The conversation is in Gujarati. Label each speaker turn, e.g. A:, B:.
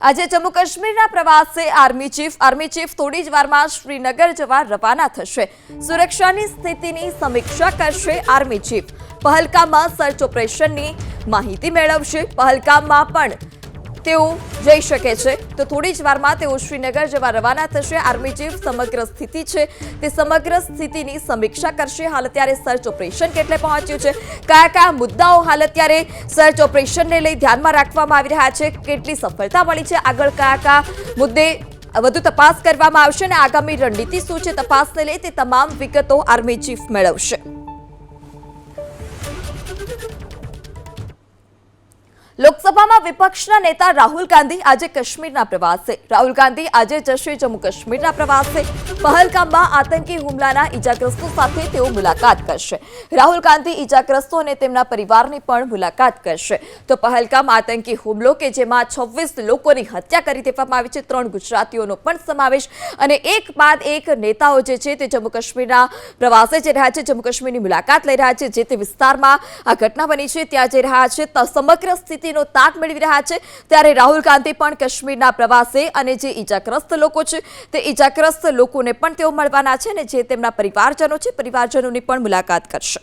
A: આજે જમ્મુ કાશ્મીરના પ્રવાસે આર્મી ચીફ થોડી જ વારમાં શ્રીનગર જવા રવાના થશે। સુરક્ષાની સ્થિતિની સમીક્ષા કરશે આર્મી ચીફ। પહલગામમાં સર્ચ ઓપરેશનની માહિતી મેળવશે। પહલગામમાં પણ તેઓ જઈ શકે છે, તો થોડી જ વારમાં તેઓ શ્રીનગર જવા રવાના થશે। આર્મી ચીફ સમગ્ર સ્થિતિ છે તે સમગ્ર સ્થિતિની સમીક્ષા કરશે। હાલ અત્યારે સર્ચ ઓપરેશન કેટલે પહોંચ્યું છે, કયા મુદ્દાઓ હાલ અત્યારે સર્ચ ઓપરેશનને લઈ ધ્યાનમાં રાખવામાં આવી રહ્યા છે, કેટલી સફળતા મળી છે, આગળ કયા મુદ્દે વધુ તપાસ કરવામાં આવશે અને આગામી રણનીતિ શું છે તપાસને લઈ તે તમામ વિગતો આર્મી ચીફ મેળવશે। લોકસભામાં વિપક્ષના નેતા રાહુલ ગાંધી આજે કાશ્મીરના પ્રવાસે। રાહુલ ગાંધી આજે જશે જમ્મુ કાશ્મીરના પ્રવાસે। પહલગામમાં આતંકી હુમલાના ઈજાગ્રસ્તો સાથે તેઓ મુલાકાત કરશે। રાહુલ ગાંધી ઈજાગ્રસ્તો અને તેમના પરિવારની પણ મુલાકાત કરશે। તો પહલગામ આતંકી હુમલો કે જેમાં 26 લોકોની હત્યા કરી દેવામાં આવી છે, 3 ગુજરાતીઓનો પણ સમાવેશ અને એક બાદ એક નેતાઓ જે છે તે જમ્મુ કાશ્મીરના પ્રવાસે જઈ રહ્યા છે, જમ્મુ કાશ્મીરની મુલાકાત લઈ રહ્યા છે। જે તે વિસ્તારમાં આ ઘટના બની છે ત્યાં જઈ રહ્યા છે, સમગ્ર સ્થિતિ તાક મેળવી રહ્યા છે। ત્યારે રાહુલ ગાંધી પણ કાશ્મીરના પ્રવાસે અને જે ઈજાગ્રસ્ત લોકો છે તે ઈજાગ્રસ્ત લોકોને પણ તેઓ મળવાના છે અને જે તેમના પરિવારજનો છે પરિવારજનોની પણ મુલાકાત કરશે।